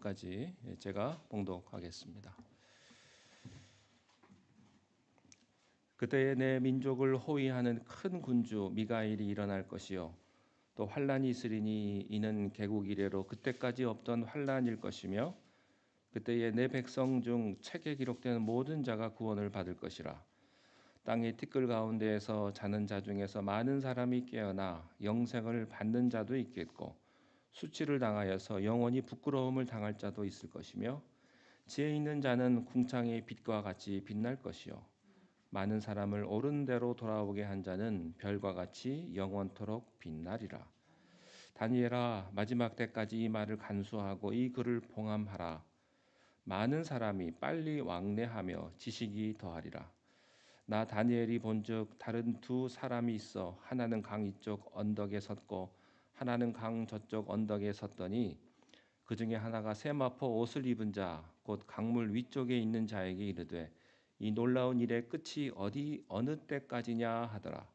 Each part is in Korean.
말씀까지 제가 봉독하겠습니다. 그때에 내 민족을 호위하는 큰 군주 미가엘이 일어날 것이요 또 환란이 있으리니 이는 개국 이래로 그때까지 없던 환란일 것이며 그때에 내 백성 중 책에 기록된 모든 자가 구원을 받을 것이라. 땅의 티끌 가운데에서 자는 자 중에서 많은 사람이 깨어나 영생을 받는 자도 있겠고 수치를 당하여서 영원히 부끄러움을 당할 자도 있을 것이며 지혜 있는 자는 궁창의 빛과 같이 빛날 것이요 많은 사람을 옳은 대로 돌아오게 한 자는 별과 같이 영원토록 빛나리라. 다니엘아, 마지막 때까지 이 말을 간수하고 이 글을 봉함하라. 많은 사람이 빨리 왕래하며 지식이 더하리라. 나 다니엘이 본즉 다른 두 사람이 있어 하나는 강 이쪽 언덕에 섰고 하나는 강 저쪽 언덕에 섰더니 그 중에 하나가 세마포 옷을 입은 자 곧 강물 위쪽에 있는 자에게 이르되 이 놀라운 일의 끝이 어느 때까지냐 하더라.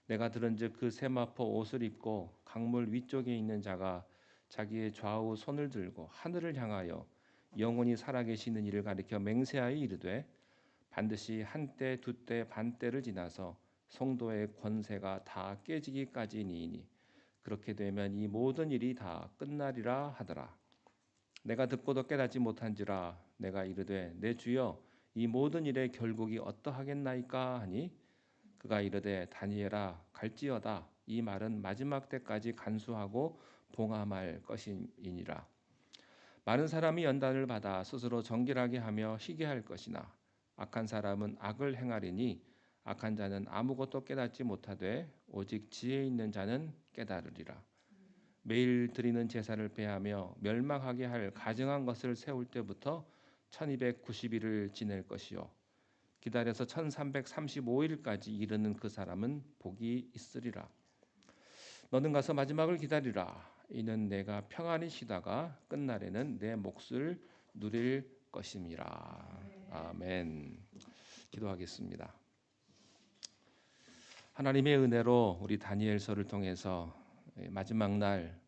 내가 들은즉 그 세마포 옷을 입고 강물 위쪽에 있는 자가 자기의 좌우 손을 들고 하늘을 향하여 영원히 살아계시는 이를 가리켜 맹세하여 이르되 반드시 한때 두때 반때를 지나서 성도의 권세가 다 깨지기까지니이니 그렇게 되면 이 모든 일이 다 끝나리라 하더라. 내가 듣고도 깨닫지 못한지라 내가 이르되 내 주여 이 모든 일의 결국이 어떠하겠나이까 하니 그가 이르되 다니엘아 갈지어다 이 말은 마지막 때까지 간수하고 봉함할 것이니라. 많은 사람이 연단을 받아 스스로 정결하게 하며 희게 할 것이나 악한 사람은 악을 행하리니 악한 자는 아무것도 깨닫지 못하되 오직 지혜 있는 자는 깨달으리라. 매일 드리는 제사를 폐하며 멸망하게 할 가증한 것을 세울 때부터 1290일을 지낼 것이요 기다려서 1335일까지 이르는 그 사람은 복이 있으리라. 너는 가서 마지막을 기다리라. 이는 내가 평안히 쉬다가 끝날에는 내 몫을 누릴 것임이라. 아멘. 기도하겠습니다. 하나님의 은혜로 우리 다니엘서를 통해서 마지막 날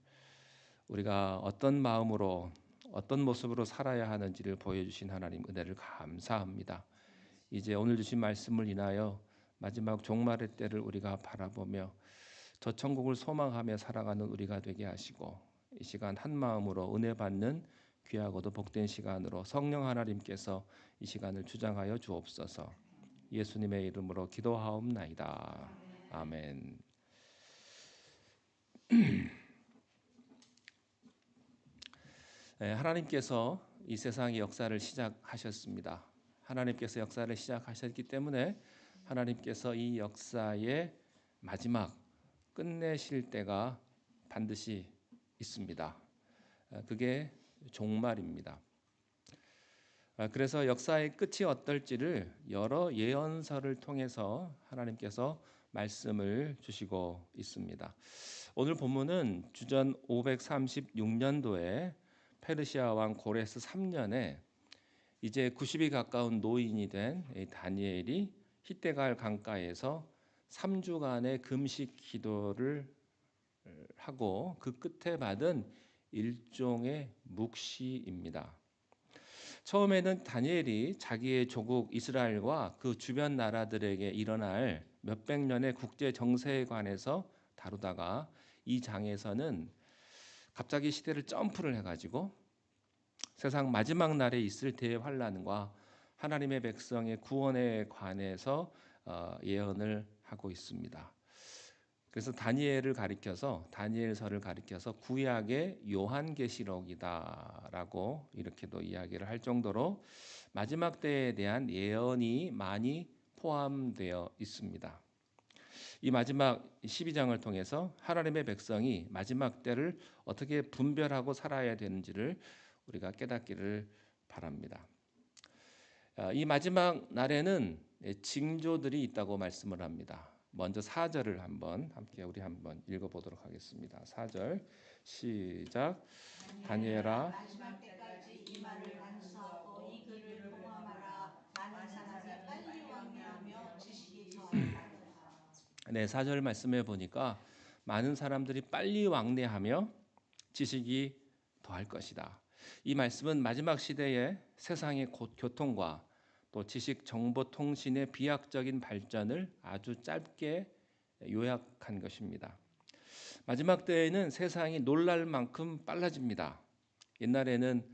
우리가 어떤 마음으로 어떤 모습으로 살아야 하는지를 보여주신 하나님 은혜를 감사합니다. 이제 오늘 주신 말씀을 인하여 마지막 종말의 때를 우리가 바라보며 저 천국을 소망하며 살아가는 우리가 되게 하시고 이 시간 한 마음으로 은혜 받는 귀하고도 복된 시간으로 성령 하나님께서 이 시간을 주장하여 주옵소서. 예수님의 이름으로 기도하옵나이다. 아멘. 하나님께서 이 세상의 역사를 시작하셨습니다. 하나님께서 역사를 시작하셨기 때문에 하나님께서 이 역사의 마지막 끝내실 때가 반드시 있습니다. 그게 종말입니다. 그래서 역사의 끝이 어떨지를 여러 예언서를 통해서 하나님께서 말씀을 주시고 있습니다. 오늘 본문은 주전 536년도에 페르시아 왕 고레스 3년에 이제 90이 가까운 노인이 된 다니엘이 히데갈 강가에서 3주간의 금식 기도를 하고 그 끝에 받은 일종의 묵시입니다. 처음에는 다니엘이 자기의 조국 이스라엘과 그 주변 나라들에게 일어날 몇백 년의 국제 정세에 관해서 다루다가 이 장에서는 갑자기 시대를 점프를 해가지고 세상 마지막 날에 있을 대환란과 하나님의 백성의 구원에 관해서 예언을 하고 있습니다. 그래서 다니엘을 가리켜서 다니엘서를 가리켜서 구약의 요한계시록이다라고 이렇게도 이야기를 할 정도로 마지막 때에 대한 예언이 많이 포함되어 있습니다. 이 마지막 12장을 통해서 하나님의 백성이 마지막 때를 어떻게 분별하고 살아야 되는지를 우리가 깨닫기를 바랍니다. 이 마지막 날에는 징조들이 있다고 말씀을 합니다. 먼저 4절을 함께 우리 한번 읽어보도록 하겠습니다. 4절 시작. 다니엘아 마지막 때까지 이 말을 간수하고 이 글을 봉함하라. 많은 사람이 빨리 왕래하며 지식이 더하리라. 네, 4절 말씀해 보니까 많은 사람들이 빨리 왕래하며 지식이 더할 것이다. 이 말씀은 마지막 시대의 세상의 교통과 또 지식 정보 통신의 비약적인 발전을 아주 짧게 요약한 것입니다. 마지막 때에는 세상이 놀랄 만큼 빨라집니다. 옛날에는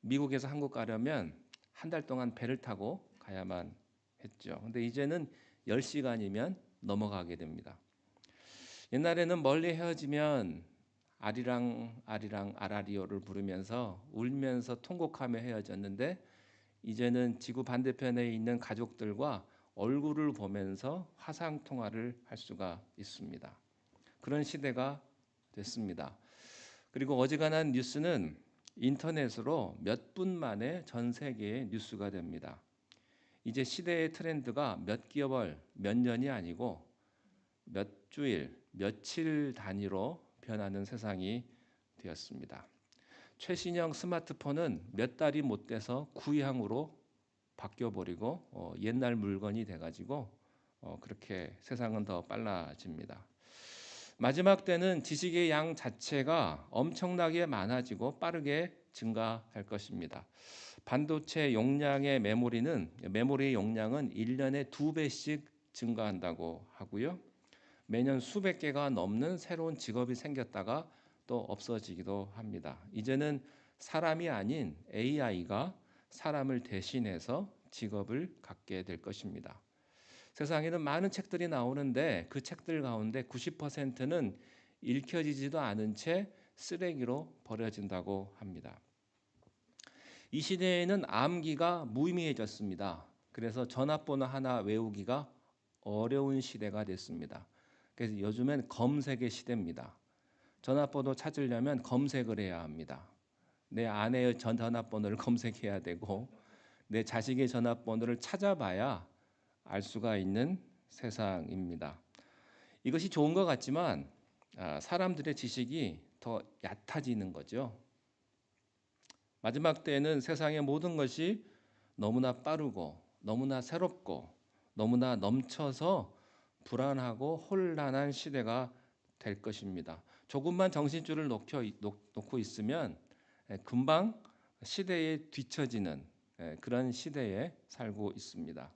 미국에서 한국 가려면 한 달 동안 배를 타고 가야만 했죠. 근데 이제는 10시간이면 넘어가게 됩니다. 옛날에는 멀리 헤어지면 아리랑 아리랑 아라리오를 부르면서 울면서 통곡하며 헤어졌는데 이제는 지구 반대편에 있는 가족들과 얼굴을 보면서 화상 통화를 할 수가 있습니다. 그런 시대가 됐습니다. 그리고 어지간한 뉴스는 인터넷으로 몇 분 만에 전 세계의 뉴스가 됩니다. 이제 시대의 트렌드가 몇 개월, 몇 년이 아니고 몇 주일, 며칠 단위로 변하는 세상이 되었습니다. 최신형 스마트폰은 몇 달이 못 돼서 구형으로 바뀌어버리고 옛날 물건이 돼가지고 그렇게 세상은 더 빨라집니다. 마지막 때는 지식의 양 자체가 엄청나게 많아지고 빠르게 증가할 것입니다. 반도체 용량의 메모리 용량은 1년에 2배씩 증가한다고 하고요. 매년 수백 개가 넘는 새로운 직업이 생겼다가 또 없어지기도 합니다. 이제는 사람이 아닌 AI가 사람을 대신해서 직업을 갖게 될 것입니다. 세상에는 많은 책들이 나오는데 그 책들 가운데 90%는 읽혀지지도 않은 채 쓰레기로 버려진다고 합니다. 이 시대에는 암기가 무의미해졌습니다. 그래서 전화번호 하나 외우기가 어려운 시대가 됐습니다. 그래서 요즘엔 검색의 시대입니다. 전화번호 찾으려면 검색을 해야 합니다. 내 아내의 전화번호를 검색해야 되고 내 자식의 전화번호를 찾아봐야 알 수가 있는 세상입니다. 이것이 좋은 것 같지만 사람들의 지식이 더 얕아지는 거죠. 마지막 때에는 세상의 모든 것이 너무나 빠르고 너무나 새롭고 너무나 넘쳐서 불안하고 혼란한 시대가 될 것입니다. 조금만 정신줄을 놓고 있으면 금방 시대에 뒤처지는 그런 시대에 살고 있습니다.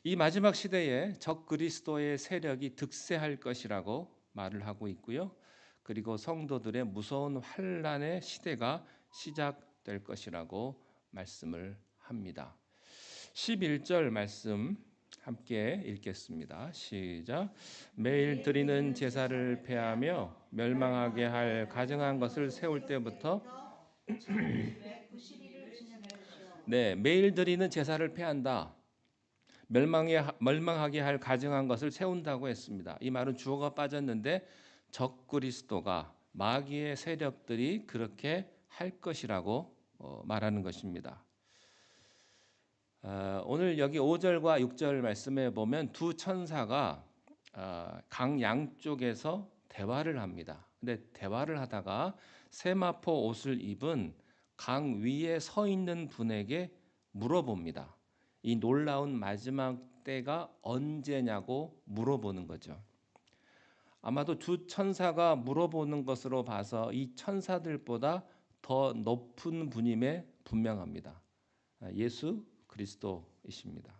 이 마지막 시대에 적 그리스도의 세력이 득세할 것이라고 말을 하고 있고요. 그리고 성도들의 무서운 환난의 시대가 시작될 것이라고 말씀을 합니다. 11절 말씀 함께 읽겠습니다. 시작. 매일 드리는 제사를 폐하며 멸망하게 할 가증한 것을 세울 때부터 네, 매일 드리는 제사를 폐한다. 멸망하게 할 가증한 것을 세운다고 했습니다. 이 말은 주어가 빠졌는데 적 그리스도가 마귀의 세력들이 그렇게 할 것이라고 말하는 것입니다. 오늘 여기 5절과 6절 말씀에 보면 두 천사가 강 양쪽에서 대화를 합니다. 근데 대화를 하다가 세마포 옷을 입은 강 위에 서 있는 분에게 물어봅니다. 이 놀라운 마지막 때가 언제냐고 물어보는 거죠. 아마도 두 천사가 물어보는 것으로 봐서 이 천사들보다 더 높은 분임에 분명합니다. 예수 그리스도이십니다.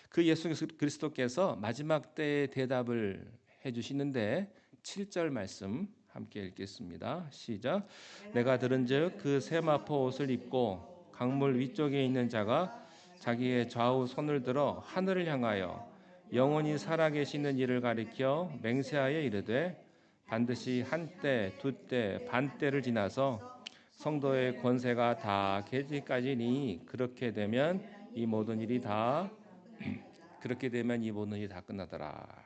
그 예수 그리스도께서 마지막 때의 대답을 해주시는데 7절 말씀 함께 읽겠습니다. 시작. 내가 들은즉 그 세마포 옷을 입고 강물 위쪽에 있는 자가 자기의 좌우 손을 들어 하늘을 향하여 영원히 살아계시는 이를 가리켜 맹세하여 이르되 반드시 한때 두때 반때를 지나서 성도의 권세가 다 깨지까지니 그렇게 되면 이 모든 일이 다 끝나더라.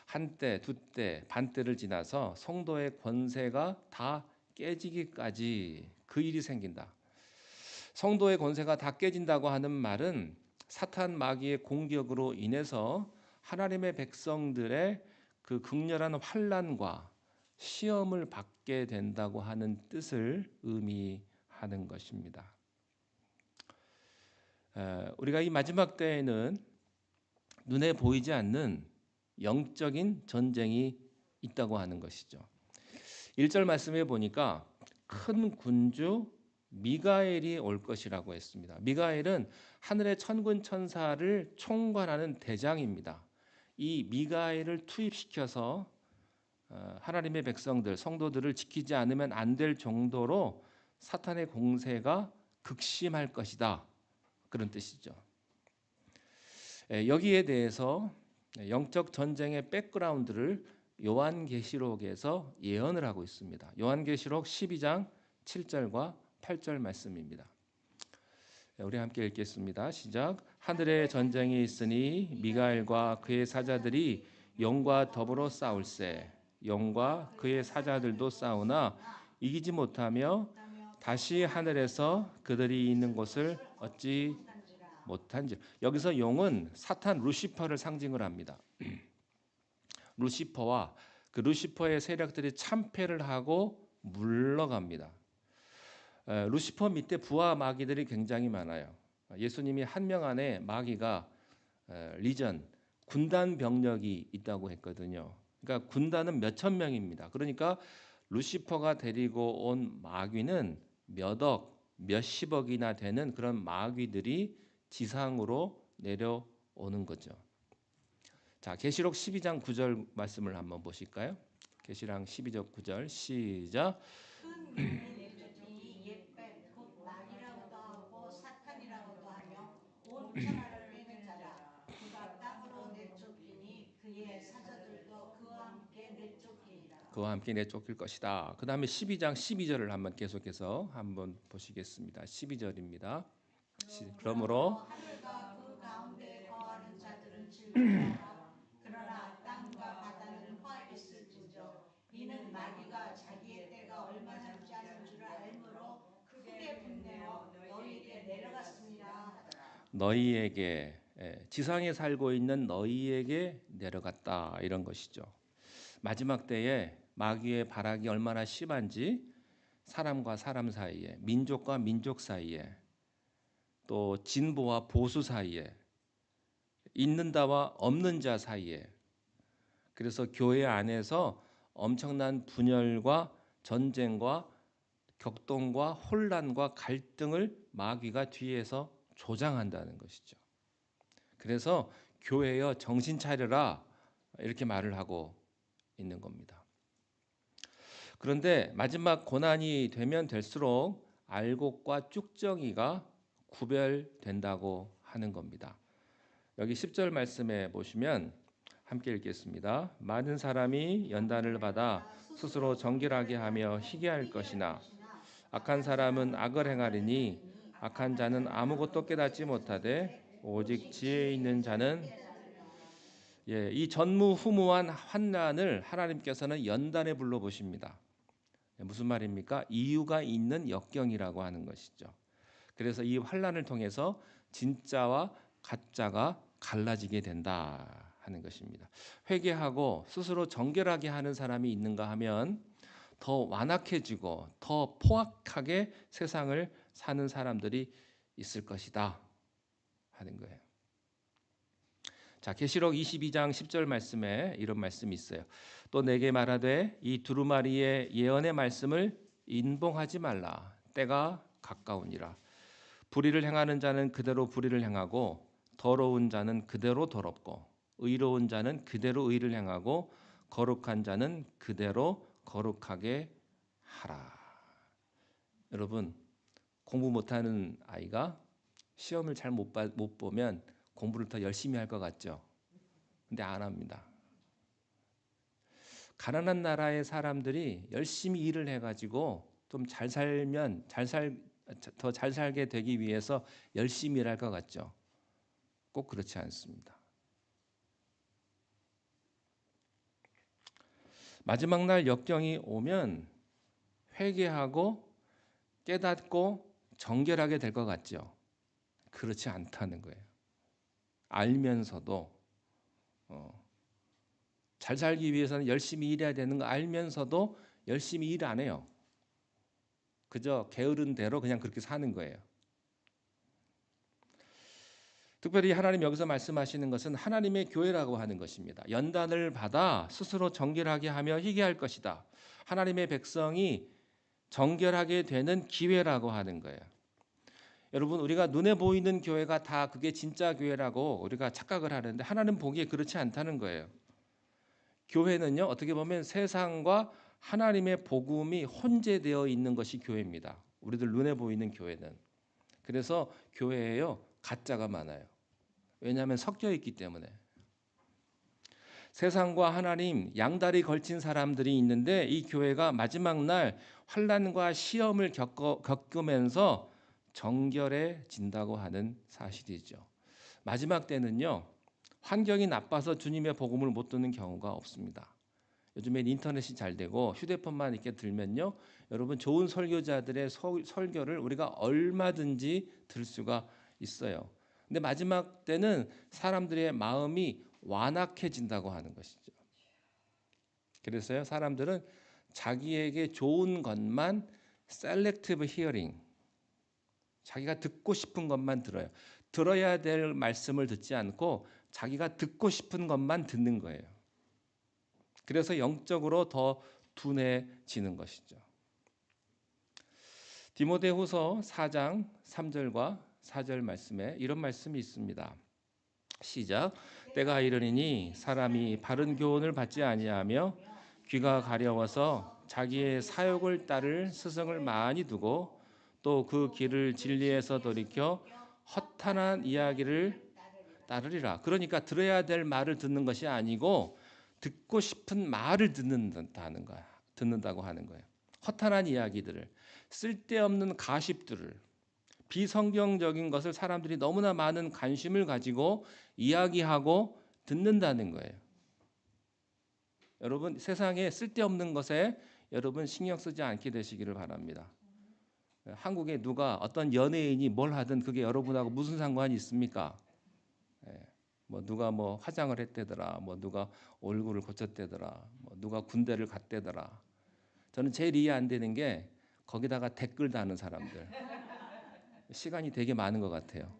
한때 두때 반때를 지나서 성도의 권세가 다 깨지기까지 그 일이 생긴다. 성도의 권세가 다 깨진다고 하는 말은 사탄 마귀의 공격으로 인해서 하나님의 백성들의 그 극렬한 환난과 시험을 받게 된다고 하는 뜻을 의미하는 것입니다. 우리가 이 마지막 때에는 눈에 보이지 않는 영적인 전쟁이 있다고 하는 것이죠. 1절 말씀에 보니까 큰 군주 미가엘이 올 것이라고 했습니다. 미가엘은 하늘의 천군 천사를 총괄하는 대장입니다. 이 미가엘을 투입시켜서 하나님의 백성들, 성도들을 지키지 않으면 안 될 정도로 사탄의 공세가 극심할 것이다. 그런 뜻이죠. 여기에 대해서 영적 전쟁의 백그라운드를 요한계시록에서 예언을 하고 있습니다. 요한계시록 12장 7절과 8절 말씀입니다. 우리 함께 읽겠습니다. 시작. 하늘에 전쟁이 있으니 미가엘과 그의 사자들이 영과 더불어 싸울세. 영과 그의 사자들도 싸우나 이기지 못하며 다시 하늘에서 그들이 있는 곳을 얻지 못한지. 여기서 용은 사탄 루시퍼를 상징을 합니다. 루시퍼와 그 루시퍼의 세력들이 참패를 하고 물러갑니다. 루시퍼 밑에 부하 마귀들이 굉장히 많아요. 예수님이 한 명 안에 마귀가 리전, 군단 병력이 있다고 했거든요. 그러니까 군단은 몇천 명입니다. 그러니까 루시퍼가 데리고 온 마귀는 몇억, 몇십억이나 되는 그런 마귀들이 지상으로 내려오는 거죠. 자, 계시록 12장 9절 말씀을 한번 보실까요? 계시록 12장 9절 시작. 큰 용이 내쫓으니 옛뱀 곧 마귀라고도 하고 사탄이라고도 하며 온 천하를 꿰는 자라. 그가 땅으로 내쫓기니 그의 사자들도 그와 함께 내쫓기니라. 그와 함께 내쫓길 것이다. 그 다음에 12장 12절을 한번 계속해서 한번 보시겠습니다. 12절입니다. 그러므로 하늘과 그 가운데 거하는 자들은 즐거워하라. 그러나 땅과 바다는 화했을진저 이는 마귀가 자기의 때가 얼마 남지 않은 줄 알므로 크게 분내어 너희에게 내려갔습니다 하더라. 너희에게, 지상에 살고 있는 너희에게 내려갔다, 이런 것이죠. 마지막 때에 마귀의 발악이 얼마나 심한지 사람과 사람 사이에, 민족과 민족 사이에, 또 진보와 보수 사이에, 있는 자와 없는 자 사이에, 그래서 교회 안에서 엄청난 분열과 전쟁과 격동과 혼란과 갈등을 마귀가 뒤에서 조장한다는 것이죠. 그래서 교회여 정신 차려라, 이렇게 말을 하고 있는 겁니다. 그런데 마지막 고난이 되면 될수록 알곡과 쭉정이가 구별된다고 하는 겁니다. 여기 10절 말씀에 보시면 함께 읽겠습니다. 많은 사람이 연단을 받아 스스로 정결하게 하며 희게할 것이나 악한 사람은 악을 행하리니 악한 자는 아무것도 깨닫지 못하되 오직 지혜 있는 자는 이 전무후무한 환난을 하나님께서는 연단에 불러 보십니다. 무슨 말입니까? 이유가 있는 역경이라고 하는 것이죠. 그래서 이 환난을 통해서 진짜와 가짜가 갈라지게 된다 하는 것입니다. 회개하고 스스로 정결하게 하는 사람이 있는가 하면 더 완악해지고 더 포악하게 세상을 사는 사람들이 있을 것이다 하는 거예요. 자, 계시록 22장 10절 말씀에 이런 말씀이 있어요. 또 내게 말하되 이 두루마리의 예언의 말씀을 인봉하지 말라. 때가 가까우니라. 불의를 행하는 자는 그대로 불의를 행하고 더러운 자는 그대로 더럽고 의로운 자는 그대로 의를 행하고 거룩한 자는 그대로 거룩하게 하라. 여러분, 공부 못하는 아이가 시험을 잘 못 보면 공부를 더 열심히 할 것 같죠? 근데 안 합니다. 가난한 나라의 사람들이 열심히 일을 해가지고 좀 잘 살면 더 잘 살게 되기 위해서 열심히 일할 것 같죠? 꼭 그렇지 않습니다. 마지막 날 역경이 오면 회개하고 깨닫고 정결하게 될 것 같죠? 그렇지 않다는 거예요. 알면서도 잘 살기 위해서는 열심히 일해야 되는 거 알면서도 열심히 일 안 해요. 그저 게으른 대로 그냥 그렇게 사는 거예요. 특별히 하나님 여기서 말씀하시는 것은 하나님의 교회라고 하는 것입니다. 연단을 받아 스스로 정결하게 하며 희게할 것이다. 하나님의 백성이 정결하게 되는 기회라고 하는 거예요. 여러분, 우리가 눈에 보이는 교회가 다 그게 진짜 교회라고 우리가 착각을 하는데 하나님 보기에 그렇지 않다는 거예요. 교회는요, 어떻게 보면 세상과 하나님의 복음이 혼재되어 있는 것이 교회입니다. 우리들 눈에 보이는 교회는. 그래서 교회에요, 가짜가 많아요. 왜냐하면 섞여 있기 때문에. 세상과 하나님 양다리 걸친 사람들이 있는데 이 교회가 마지막 날 환난과 시험을 겪으면서 정결해진다고 하는 사실이죠. 마지막 때는요, 환경이 나빠서 주님의 복음을 못 듣는 경우가 없습니다. 요즘엔 인터넷이 잘 되고 휴대폰만 이렇게 들면요, 여러분 좋은 설교자들의 설교를 우리가 얼마든지 들을 수가 있어요. 근데 마지막 때는 사람들의 마음이 완악해진다고 하는 것이죠. 그래서요, 사람들은 자기에게 좋은 것만 selective hearing, 자기가 듣고 싶은 것만 들어요. 들어야 될 말씀을 듣지 않고 자기가 듣고 싶은 것만 듣는 거예요. 그래서 영적으로 더 둔해지는 것이죠. 디모데후서 4장 3절과 4절 말씀에 이런 말씀이 있습니다. 시작. 때가 이르리니 사람이 바른 교훈을 받지 아니하며 귀가 가려워서 자기의 사욕을 따를 스승을 많이 두고 또 그 길을 진리에서 돌이켜 허탄한 이야기를 따르리라. 그러니까 들어야 될 말을 듣는 것이 아니고 듣고 싶은 말을 듣는다고 하는 거예요. 허탄한 이야기들을, 쓸데없는 가십들을, 비성경적인 것을 사람들이 너무나 많은 관심을 가지고 이야기하고 듣는다는 거예요. 여러분, 세상에 쓸데없는 것에 여러분 신경 쓰지 않게 되시기를 바랍니다. 한국에 누가 어떤 연예인이 뭘 하든 그게 여러분하고 무슨 상관이 있습니까? 뭐 누가 뭐 화장을 했대더라, 뭐 누가 얼굴을 고쳤대더라, 뭐 누가 군대를 갔대더라. 저는 제일 이해 안 되는 게 거기다가 댓글 다는 사람들. 시간이 되게 많은 것 같아요.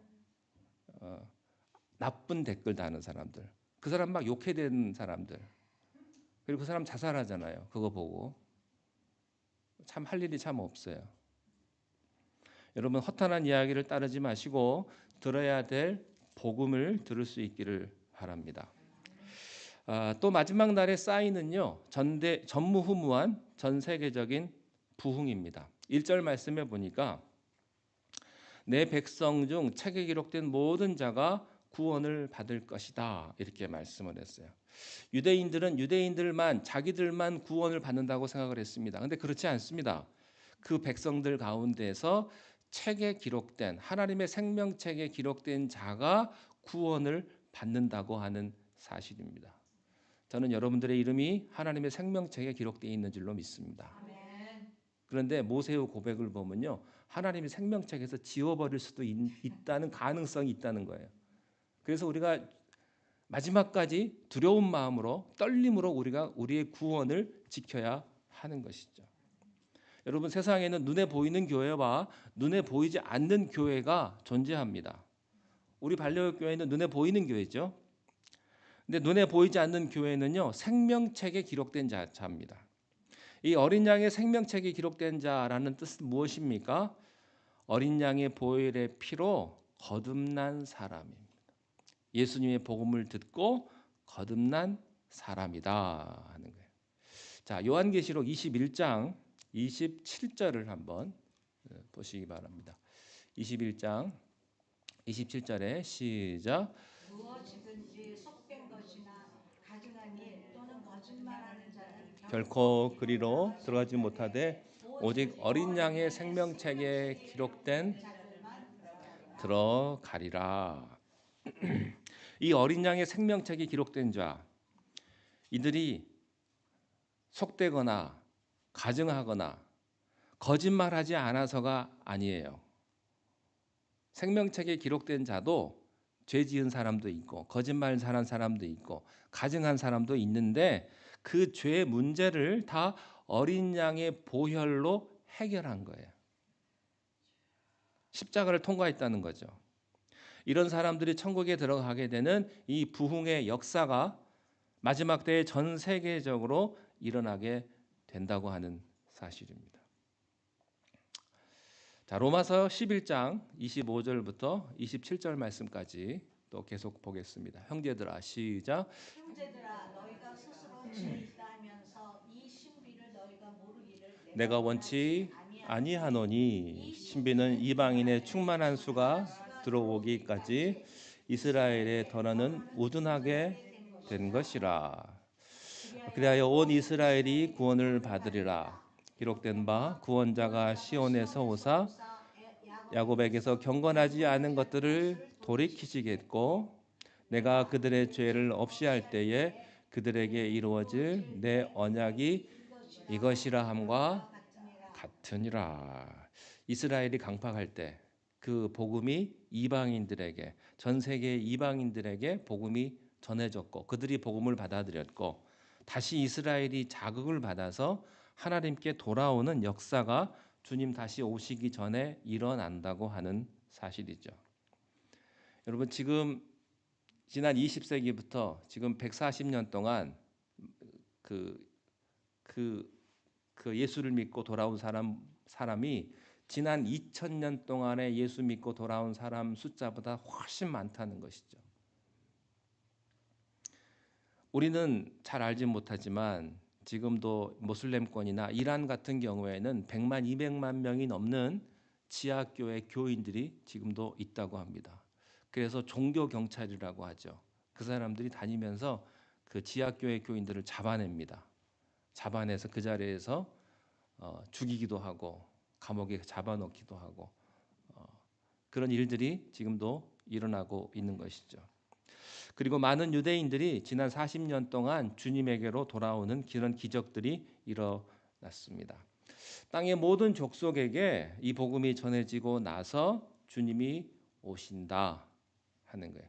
나쁜 댓글 다는 사람들. 그 사람 막 욕해대는 사람들. 그리고 그 사람 자살하잖아요. 그거 보고. 참 할 일이 참 없어요. 여러분, 허탄한 이야기를 따르지 마시고 들어야 될 복음을 들을 수 있기를 바랍니다. 또 마지막 날의 사인은요, 전무후무한 전 세계적인 부흥입니다. 1절 말씀에 보니까 내 백성 중 책에 기록된 모든 자가 구원을 받을 것이다, 이렇게 말씀을 했어요. 유대인들은 유대인들만, 자기들만 구원을 받는다고 생각을 했습니다. 근데 그렇지 않습니다. 그 백성들 가운데서 책에 기록된, 하나님의 생명책에 기록된 자가 구원을 받는다고 하는 사실입니다. 저는 여러분들의 이름이 하나님의 생명책에 기록되어 있는 줄로 믿습니다. 그런데 모세의 고백을 보면요, 하나님의 생명책에서 지워버릴 수도 있다는 가능성이 있다는 거예요. 그래서 우리가 마지막까지 두려운 마음으로, 떨림으로 우리가 우리의 구원을 지켜야 하는 것이죠. 여러분, 세상에는 눈에 보이는 교회와 눈에 보이지 않는 교회가 존재합니다. 우리 반려교회는 눈에 보이는 교회죠. 근데 눈에 보이지 않는 교회는요, 생명책에 기록된 자입니다. 이 어린 양의 생명책에 기록된 자라는 뜻은 무엇입니까? 어린 양의 보혈의 피로 거듭난 사람입니다. 예수님의 복음을 듣고 거듭난 사람이다 하는 거예요. 자, 요한계시록 21장 27절을 한번 보시기 바랍니다. 21장 27절에 시작. 무엇이든지 속된 것이나 가증한 일 또는 거짓말하는 자는 결코 그리로 들어가지 못하되 오직 어린 양의 생명책에 기록된 들어가리라. 이 어린 양의 생명책에 기록된 자, 이들이 속되거나 가증하거나 거짓말하지 않아서가 아니에요. 생명책에 기록된 자도 죄 지은 사람도 있고 거짓말한 사람도 있고 가증한 사람도 있는데 그 죄 문제를 다 어린 양의 보혈로 해결한 거예요. 십자가를 통과했다는 거죠. 이런 사람들이 천국에 들어가게 되는 이 부흥의 역사가 마지막 때에 전 세계적으로 일어나게 된다고 하는 사실입니다. 자, 로마서 11장 25절부터 27절 말씀까지 또 계속 보겠습니다. 형제들아, 시작. 형제들아 너희가 스스로 지혜 있다 하면서 이 신비를 너희가 모르기를 내가 원치 아니하노니 신비는 이방인의 충만한 수가 들어오기까지 이스라엘의 던화는 우둔하게 된 것이라. 그리하여 온 이스라엘이 구원을 받으리라. 기록된 바 구원자가 시온에서 오사 야곱에게서 경건하지 않은 것들을 돌이키시겠고 내가 그들의 죄를 없이 할 때에 그들에게 이루어질 내 언약이 이것이라 함과 같으니라. 이스라엘이 강팍할 때 그 복음이 이방인들에게, 전 세계 이방인들에게 복음이 전해졌고 그들이 복음을 받아들였고 다시 이스라엘이 자극을 받아서 하나님께 돌아오는 역사가 주님 다시 오시기 전에 일어난다고 하는 사실이죠. 여러분, 지금 지난 20세기부터 지금 140년 동안 그 예수를 믿고 돌아온 사람이 지난 2000년 동안에 예수 믿고 돌아온 사람 숫자보다 훨씬 많다는 것이죠. 우리는 잘 알지 못하지만 지금도 모슬렘권이나 이란 같은 경우에는 100만, 200만 명이 넘는 지하교회 교인들이 지금도 있다고 합니다. 그래서 종교 경찰이라고 하죠. 그 사람들이 다니면서 그 지하교회 교인들을 잡아냅니다. 잡아내서 그 자리에서 죽이기도 하고 감옥에 잡아넣기도 하고 그런 일들이 지금도 일어나고 있는 것이죠. 그리고 많은 유대인들이 지난 40년 동안 주님에게로 돌아오는 그런 기적들이 일어났습니다. 땅의 모든 족속에게 이 복음이 전해지고 나서 주님이 오신다 하는 거예요.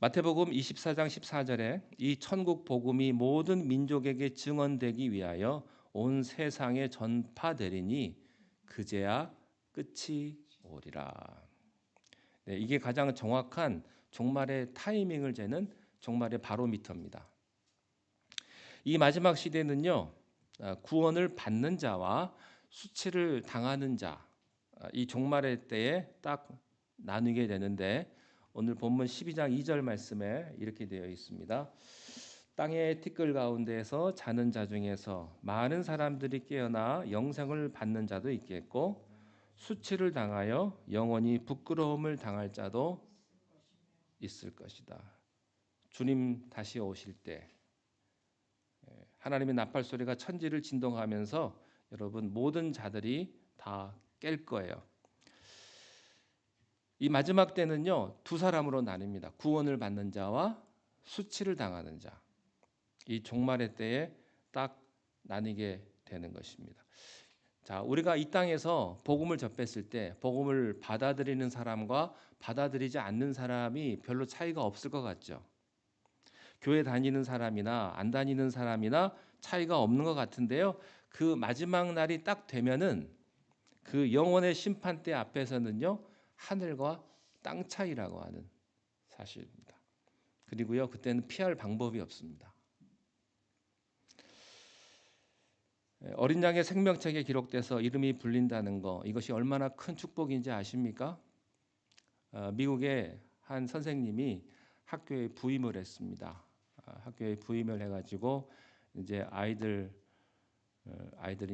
마태복음 24장 14절에 이 천국 복음이 모든 민족에게 증언되기 위하여 온 세상에 전파되리니 그제야 끝이 오리라. 네, 이게 가장 정확한 종말의 타이밍을 재는 종말의 바로미터입니다. 이 마지막 시대는요, 구원을 받는 자와 수치를 당하는 자, 이 종말의 때에 딱 나누게 되는데 오늘 본문 12장 2절 말씀에 이렇게 되어 있습니다. 땅의 티끌 가운데에서 자는 자 중에서 많은 사람들이 깨어나 영생을 받는 자도 있겠고 수치를 당하여 영원히 부끄러움을 당할 자도 있을 것이다. 주님 다시 오실 때 하나님의 나팔 소리가 천지를 진동하면서 여러분 모든 자들이 다 깰 거예요. 이 마지막 때는요, 두 사람으로 나뉩니다. 구원을 받는 자와 수치를 당하는 자. 이 종말의 때에 딱 나뉘게 되는 것입니다. 자, 우리가 이 땅에서 복음을 접했을 때 복음을 받아들이는 사람과 받아들이지 않는 사람이 별로 차이가 없을 것 같죠. 교회 다니는 사람이나 안 다니는 사람이나 차이가 없는 것 같은데요. 그 마지막 날이 딱 되면은 그 영원의 심판대 앞에서는요, 하늘과 땅 차이라고 하는 사실입니다. 그리고요, 그때는 피할 방법이 없습니다. 어린 양의 생명책에 기록돼서 이름이 불린다는 거, 이것이 얼마나 큰 축복인지 아십니까? 미국의 한 선생님이 학교에 부임을 했습니다. 학교에 부임을 해가지고 이제 아이들이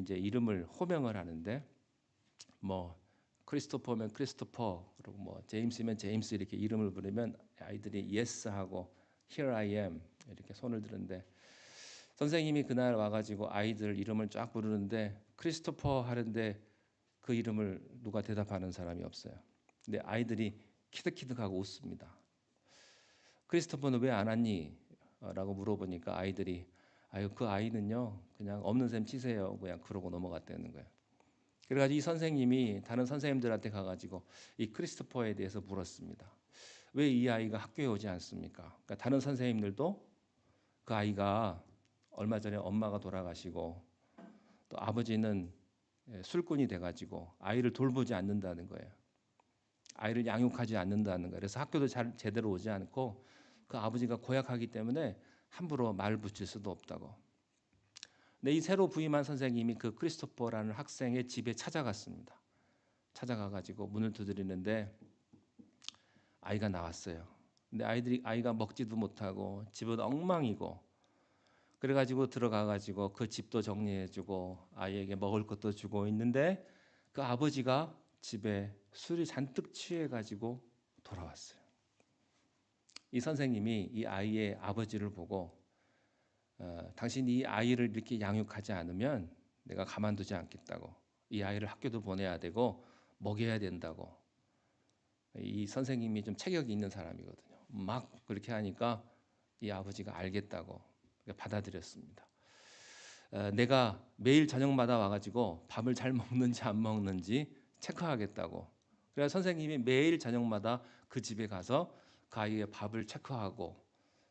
이제 이름을 호명을 하는데 뭐 크리스토퍼면 크리스토퍼, 그리고 뭐 제임스면 제임스 이렇게 이름을 부르면 아이들이 yes 하고 here I am 이렇게 손을 드는데 선생님이 그날 와가지고 아이들 이름을 쫙 부르는데 크리스토퍼 하는데 그 이름을 누가 대답하는 사람이 없어요. 근데 아이들이 키득키득하고 웃습니다. 크리스토퍼는 왜 안 왔니? 라고 물어보니까 아이들이 아유 그 아이는요 그냥 없는 셈 치세요 그냥 그러고 넘어갔다는 거예요. 그래가지고 이 선생님이 다른 선생님들한테 가가지고 이 크리스토퍼에 대해서 물었습니다. 왜 이 아이가 학교에 오지 않습니까? 그러니까 다른 선생님들도 그 아이가 얼마 전에 엄마가 돌아가시고 또 아버지는 술꾼이 돼가지고 아이를 돌보지 않는다는 거예요. 아이를 양육하지 않는다는 거예요. 그래서 학교도 제대로 오지 않고 그 아버지가 고약하기 때문에 함부로 말 붙일 수도 없다고. 근데 이 새로 부임한 선생님이 그 크리스토퍼라는 학생의 집에 찾아갔습니다. 찾아가가지고 문을 두드리는데 아이가 나왔어요. 근데 아이가 먹지도 못하고 집은 엉망이고, 그래가지고 들어가가지고 그 집도 정리해주고 아이에게 먹을 것도 주고 있는데 그 아버지가 집에 술이 잔뜩 취해가지고 돌아왔어요. 이 선생님이 이 아이의 아버지를 보고 당신이 이 아이를 이렇게 양육하지 않으면 내가 가만두지 않겠다고, 이 아이를 학교도 보내야 되고 먹여야 된다고. 이 선생님이 좀 체격이 있는 사람이거든요. 막 그렇게 하니까 이 아버지가 알겠다고 받아들였습니다. 내가 매일 저녁마다 와가지고 밥을 잘 먹는지 안 먹는지 체크하겠다고. 그래서 선생님이 매일 저녁마다 그 집에 가서 그 아이의 밥을 체크하고,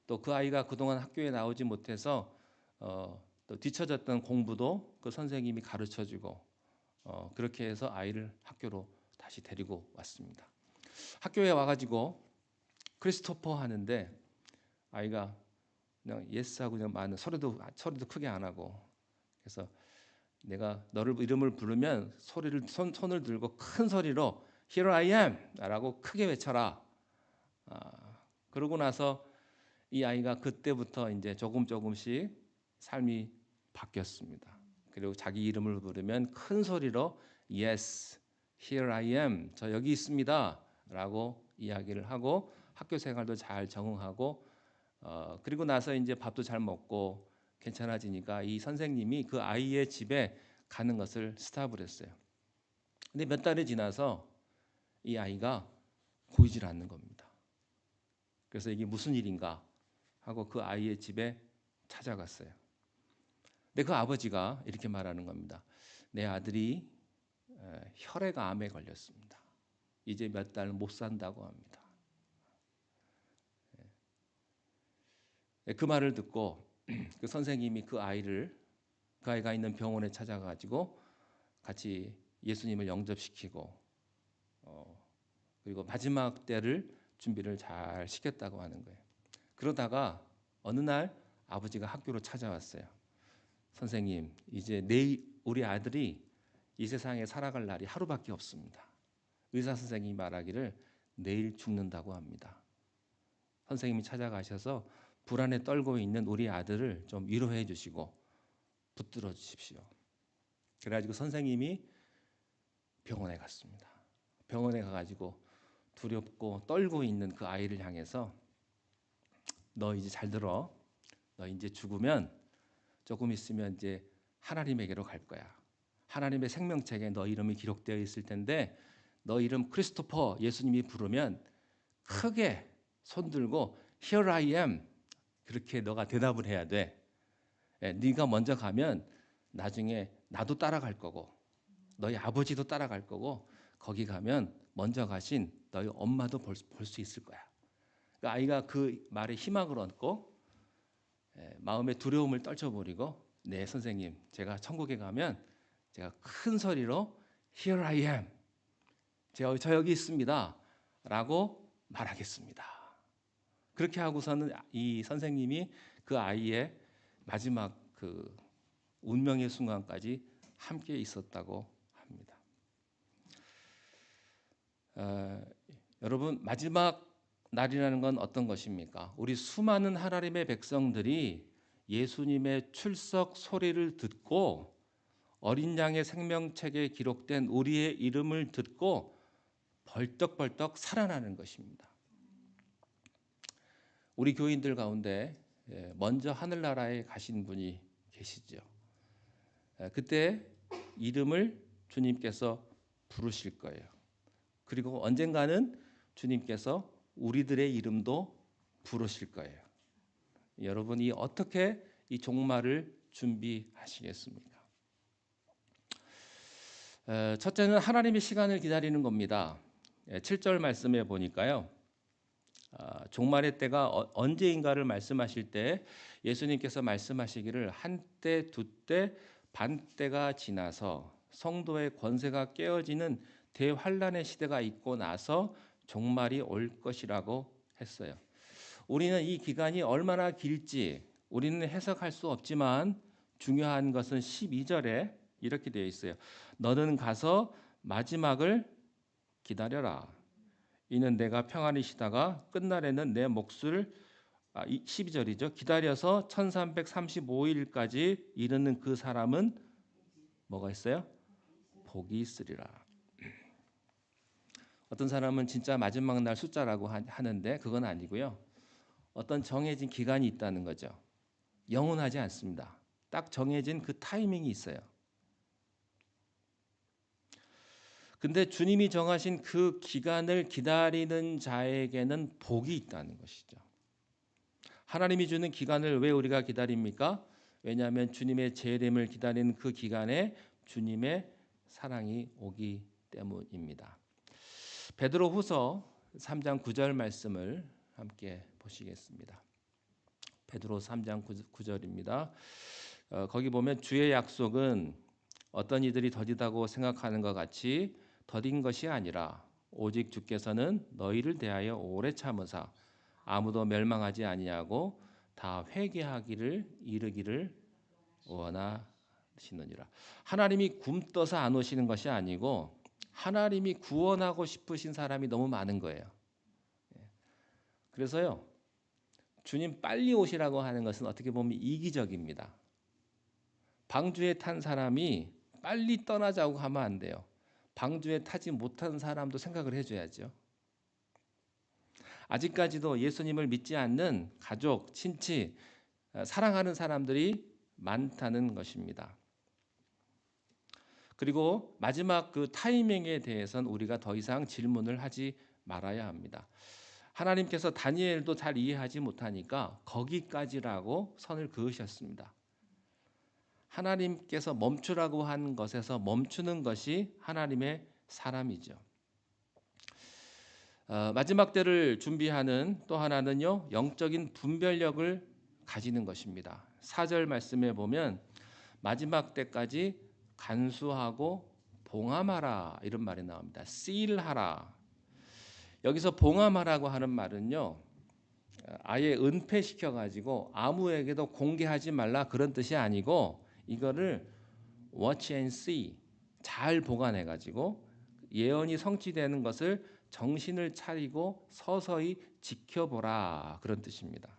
또 그 아이가 그동안 학교에 나오지 못해서 또 뒤처졌던 공부도 그 선생님이 가르쳐주고, 그렇게 해서 아이를 학교로 다시 데리고 왔습니다. 학교에 와가지고 크리스토퍼 하는데 아이가 그냥 예스하고 그냥 많은 소리도 크게 안 하고, 그래서 내가 너를 이름을 부르면 손을 들고 큰 소리로 Here I am 라고 크게 외쳐라. 그러고 나서 이 아이가 그때부터 이제 조금씩 삶이 바뀌었습니다. 그리고 자기 이름을 부르면 큰 소리로 Yes, here I am, 저 여기 있습니다 라고 이야기를 하고 학교 생활도 잘 적응하고, 그리고 나서 이제 밥도 잘 먹고 괜찮아지니까 이 선생님이 그 아이의 집에 가는 것을 스탑을 했어요. 근데 몇 달이 지나서 이 아이가 보이질 않는 겁니다. 그래서 이게 무슨 일인가 하고 그 아이의 집에 찾아갔어요. 근데 그 아버지가 이렇게 말하는 겁니다. 내 아들이 혈액암에 걸렸습니다. 이제 몇 달 못 산다고 합니다. 그 말을 듣고 그 선생님이 그 아이가 있는 병원에 찾아가지고 같이 예수님을 영접시키고, 그리고 마지막 때를 준비를 잘 시켰다고 하는 거예요. 그러다가 어느 날 아버지가 학교로 찾아왔어요. 선생님, 이제 내일 우리 아들이 이 세상에 살아갈 날이 하루밖에 없습니다. 의사 선생님이 말하기를 내일 죽는다고 합니다. 선생님이 찾아가셔서 불안에 떨고 있는 우리 아들을 좀 위로해 주시고 붙들어 주십시오. 그래가지고 선생님이 병원에 갔습니다. 병원에 가가지고 두렵고 떨고 있는 그 아이를 향해서 너 이제 잘 들어. 너 이제 죽으면 조금 있으면 이제 하나님에게로 갈 거야. 하나님의 생명책에 너 이름이 기록되어 있을 텐데 너 이름 크리스토퍼 예수님이 부르면 크게 손들고 Here I am 그렇게 너가 대답을 해야 돼. 네가 먼저 가면 나중에 나도 따라갈 거고 너희 아버지도 따라갈 거고 거기 가면 먼저 가신 너희 엄마도 볼 수 있을 거야. 그 아이가 그 말에 희망을 얻고 마음의 두려움을 떨쳐버리고 네 선생님 제가 천국에 가면 제가 큰 소리로 Here I am 저 여기 있습니다 라고 말하겠습니다. 그렇게 하고서는 이 선생님이 그 아이의 마지막 그 운명의 순간까지 함께 있었다고 합니다. 여러분 마지막 날이라는 건 어떤 것입니까? 우리 수많은 하나님의 백성들이 예수님의 출석 소리를 듣고 어린 양의 생명책에 기록된 우리의 이름을 듣고 벌떡벌떡 살아나는 것입니다. 우리 교인들 가운데 먼저 하늘나라에 가신 분이 계시죠. 그때 이름을 주님께서 부르실 거예요. 그리고 언젠가는 주님께서 우리들의 이름도 부르실 거예요. 여러분이 어떻게 이 종말을 준비하시겠습니까? 첫째는 하나님의 시간을 기다리는 겁니다. 7절 말씀에 보니까요. 종말의 때가 언제인가를 말씀하실 때 예수님께서 말씀하시기를 한때 두때 반때가 지나서 성도의 권세가 깨어지는 대환란의 시대가 있고 나서 종말이 올 것이라고 했어요. 우리는 이 기간이 얼마나 길지 우리는 해석할 수 없지만 중요한 것은 12절에 이렇게 되어 있어요. 너는 가서 마지막을 기다려라. 이는 내가 평안히 쉬다가 끝날에는 내 몫을 12절이죠. 기다려서 1335일까지 이르는 그 사람은 뭐가 있어요? 복이 있으리라. 어떤 사람은 진짜 마지막 날 숫자라고 하는데 그건 아니고요. 어떤 정해진 기간이 있다는 거죠. 영원하지 않습니다. 딱 정해진 그 타이밍이 있어요. 근데 주님이 정하신 그 기간을 기다리는 자에게는 복이 있다는 것이죠. 하나님이 주는 기간을 왜 우리가 기다립니까? 왜냐하면 주님의 재림을 기다리는 그 기간에 주님의 사랑이 오기 때문입니다. 베드로후서 3장 9절 말씀을 함께 보시겠습니다. 베드로 3장 9절입니다. 거기 보면 주의 약속은 어떤 이들이 더디다고 생각하는 것 같이 더딘 것이 아니라 오직 주께서는 너희를 대하여 오래 참으사 아무도 멸망하지 아니하고 다 회개하기를 이르기를 원하시느니라. 하나님이 굼떠서 안 오시는 것이 아니고 하나님이 구원하고 싶으신 사람이 너무 많은 거예요. 그래서요, 주님 빨리 오시라고 하는 것은 어떻게 보면 이기적입니다. 방주에 탄 사람이 빨리 떠나자고 하면 안 돼요. 방주에 타지 못한 사람도 생각을 해줘야죠. 아직까지도 예수님을 믿지 않는 가족, 친치, 사랑하는 사람들이 많다는 것입니다. 그리고 마지막 그 타이밍에 대해서는 우리가 더 이상 질문을 하지 말아야 합니다. 하나님께서 다니엘도 잘 이해하지 못하니까 거기까지라고 선을 그으셨습니다. 하나님께서 멈추라고 한 것에서 멈추는 것이 하나님의 사람이죠. 마지막 때를 준비하는 또 하나는요, 영적인 분별력을 가지는 것입니다. 4절 말씀에 보면 마지막 때까지 간수하고 봉함하라 이런 말이 나옵니다. seal하라. 여기서 봉함하라고 하는 말은요, 아예 은폐시켜 가지고 아무에게도 공개하지 말라 그런 뜻이 아니고 이거를 watch and see, 잘 보관해 가지고 예언이 성취되는 것을 정신을 차리고 서서히 지켜보라 그런 뜻입니다.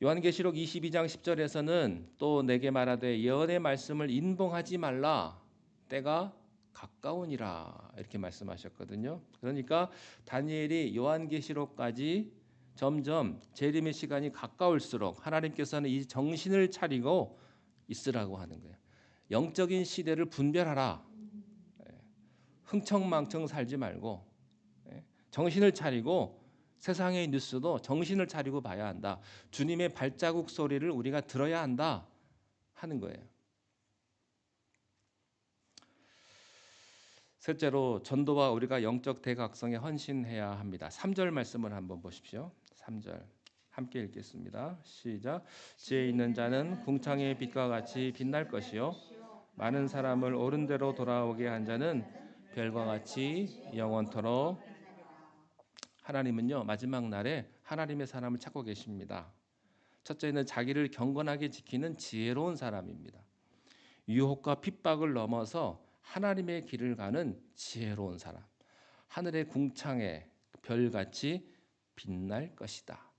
요한계시록 22장 10절에서는 또 내게 말하되 예언의 말씀을 인봉하지 말라 때가 가까우니라 이렇게 말씀하셨거든요. 그러니까 다니엘이 요한계시록까지 점점 재림의 시간이 가까울수록 하나님께서는 이 정신을 차리고 있으라고 하는 거예요. 영적인 시대를 분별하라. 흥청망청 살지 말고 정신을 차리고 세상의 뉴스도 정신을 차리고 봐야 한다. 주님의 발자국 소리를 우리가 들어야 한다 하는 거예요. 셋째로 전도와 우리가 영적 대각성에 헌신해야 합니다. 3절 말씀을 한번 보십시오. 3절 함께 읽겠습니다. 시작. 지혜 있는 자는 궁창의 빛과 같이 빛날 것이요 많은 사람을 옳은 대로 돌아오게 한 자는 별과 같이 영원토록. 하나님은요 마지막 날에 하나님의 사람을 찾고 계십니다. 첫째는 자기를 경건하게 지키는 지혜로운 사람입니다. 유혹과 핍박을 넘어서 하나님의 길을 가는 지혜로운 사람. 하늘의 궁창에 별같이 빛날 것이다.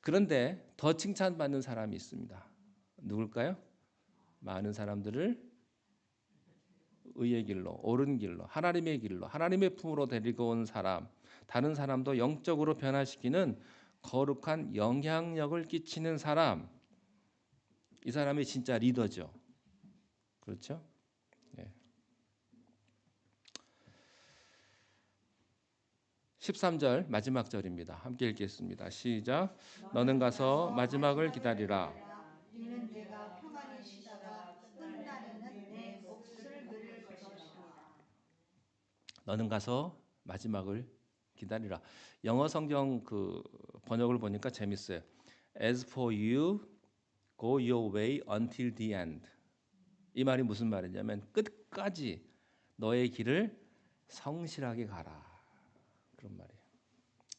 그런데 더 칭찬받는 사람이 있습니다. 누굴까요? 많은 사람들을 의의 길로, 옳은 길로, 하나님의 길로, 하나님의 품으로 데리고 온 사람, 다른 사람도 영적으로 변화시키는 거룩한 영향력을 끼치는 사람. 이 사람이 진짜 리더죠. 그렇죠? 네. 13절 마지막 절입니다. 함께 읽겠습니다. 시작. 너는 가서 마지막을 기다리라. 이는 내가 평안히 쉬다가 끝날에는 내 몫을 누릴 것이라. 너는 가서 마지막을 기다리라. 영어 성경 그 번역을 보니까 재밌어요. As for you, go your way until the end. 이 말이 무슨 말이냐면 끝까지 너의 길을 성실하게 가라. 그런 말이에요.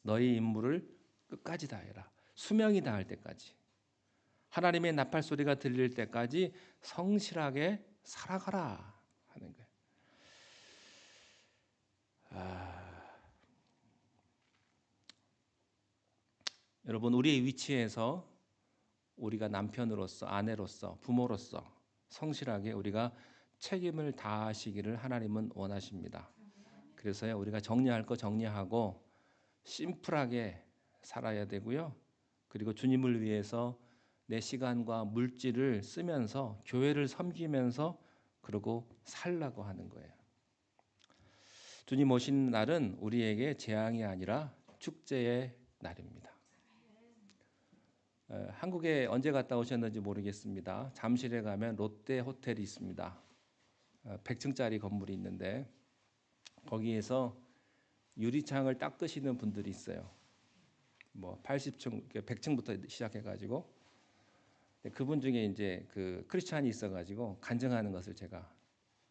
너의 임무를 끝까지 다해라. 수명이 다할 때까지. 하나님의 나팔 소리가 들릴 때까지 성실하게 살아가라 하는 거예요. 여러분, 우리의 위치에서 우리가 남편으로서, 아내로서, 부모로서 성실하게 우리가 책임을 다하시기를 하나님은 원하십니다. 그래서요, 우리가 정리할 거 정리하고 심플하게 살아야 되고요. 그리고 주님을 위해서 내 시간과 물질을 쓰면서 교회를 섬기면서 그러고 살라고 하는 거예요. 주님 오신 날은 우리에게 재앙이 아니라 축제의 날입니다. 한국에 언제 갔다 오셨는지 모르겠습니다. 잠실에 가면 롯데 호텔이 있습니다. 100층짜리 건물이 있는데 거기에서 유리창을 닦으시는 분들이 있어요. 뭐 80층, 100층부터 시작해가지고 그분 중에 이제 그 크리스찬이 있어가지고 간증하는 것을 제가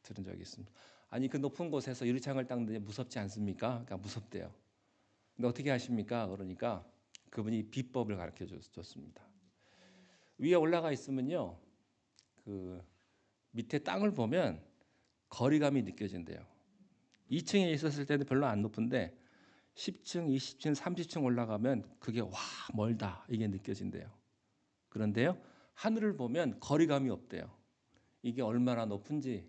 들은 적이 있습니다. 아니 그 높은 곳에서 유리창을 닦는데 무섭지 않습니까? 그러니까 무섭대요. 근데 어떻게 하십니까? 그러니까 그분이 비법을 가르쳐 줬습니다. 위에 올라가 있으면요, 그 밑에 땅을 보면 거리감이 느껴진대요. 2층에 있었을 때는 별로 안 높은데 10층, 20층, 30층 올라가면 그게 와 멀다 이게 느껴진대요. 그런데요, 하늘을 보면 거리감이 없대요. 이게 얼마나 높은지,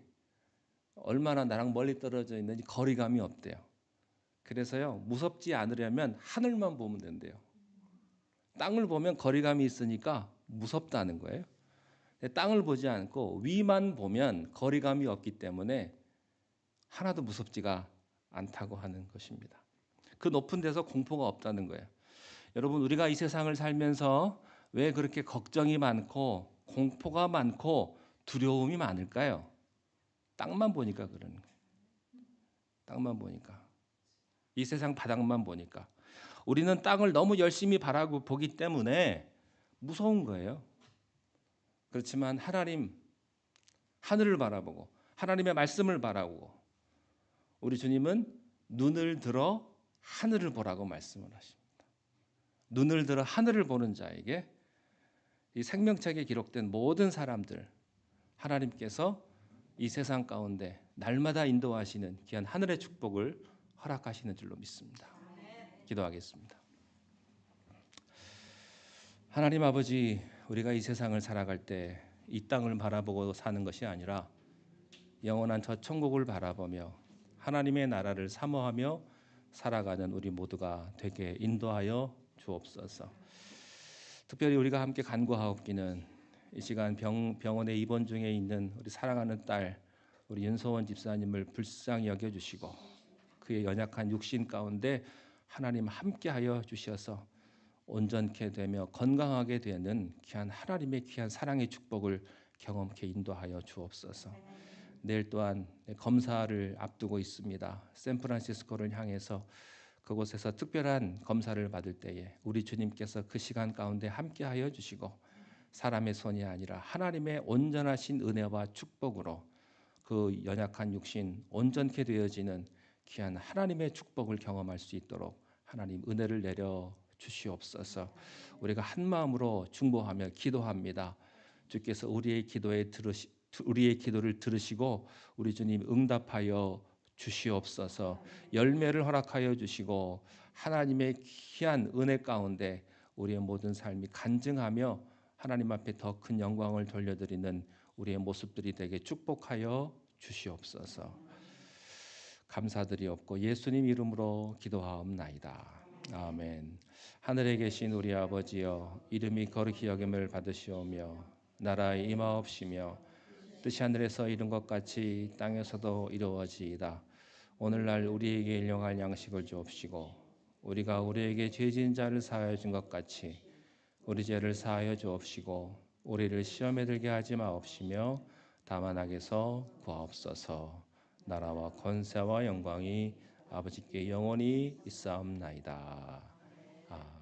얼마나 나랑 멀리 떨어져 있는지 거리감이 없대요. 그래서요, 무섭지 않으려면 하늘만 보면 된대요. 땅을 보면 거리감이 있으니까 무섭다는 거예요. 땅을 보지 않고 위만 보면 거리감이 없기 때문에 하나도 무섭지가 않다고 하는 것입니다. 그 높은 데서 공포가 없다는 거예요. 여러분, 우리가 이 세상을 살면서 왜 그렇게 걱정이 많고 공포가 많고 두려움이 많을까요? 땅만 보니까 그러는 거예요. 땅만 보니까. 이 세상 바닥만 보니까. 우리는 땅을 너무 열심히 바라고 보기 때문에 무서운 거예요. 그렇지만 하나님, 하늘을 바라보고 하나님의 말씀을 바라보고 우리 주님은 눈을 들어 하늘을 보라고 말씀을 하십니다. 눈을 들어 하늘을 보는 자에게 이 생명책에 기록된 모든 사람들 하나님께서 이 세상 가운데 날마다 인도하시는 귀한 하늘의 축복을 허락하시는 줄로 믿습니다. 기도하겠습니다. 하나님 아버지, 우리가 이 세상을 살아갈 때 이 땅을 바라보고 사는 것이 아니라 영원한 저 천국을 바라보며 하나님의 나라를 사모하며 살아가는 우리 모두가 되게 인도하여 주옵소서. 특별히 우리가 함께 간구하옵기는 이 시간 병원에 입원 중에 있는 우리 사랑하는 딸 우리 윤소원 집사님을 불쌍히 여겨주시고 그의 연약한 육신 가운데 하나님 함께하여 주셔서 온전케 되며 건강하게 되는 귀한 하나님의 귀한 사랑의 축복을 경험케 인도하여 주옵소서. 내일 또한 검사를 앞두고 있습니다. 샌프란시스코를 향해서 그곳에서 특별한 검사를 받을 때에 우리 주님께서 그 시간 가운데 함께하여 주시고 사람의 손이 아니라 하나님의 온전하신 은혜와 축복으로 그 연약한 육신 온전케 되어지는 귀한 하나님의 축복을 경험할 수 있도록 하나님 은혜를 내려 주시옵소서. 우리가 한 마음으로 중보하며 기도합니다. 주께서 우리의 기도를 들으시고 우리 주님 응답하여 주시옵소서. 열매를 허락하여 주시고 하나님의 귀한 은혜 가운데 우리의 모든 삶이 간증하며 하나님 앞에 더 큰 영광을 돌려드리는 우리의 모습들이 되게 축복하여 주시옵소서. 감사드리옵고 예수님 이름으로 기도하옵나이다. 아멘. 하늘에 계신 우리 아버지여, 이름이 거룩히 여김을 받으시오며 나라의 임하옵시며 뜻이 하늘에서 이룬 것 같이 땅에서도 이루어지이다. 오늘날 우리에게 일용할 양식을 주옵시고 우리가 우리에게 죄진 자를 사하여 준 것 같이 우리 죄를 사하여 주옵시고 우리를 시험에 들게 하지 마옵시며 다만 악에서 구하옵소서. 나라와 권세와 영광이 아버지께 영원히 있사옵나이다. 아멘.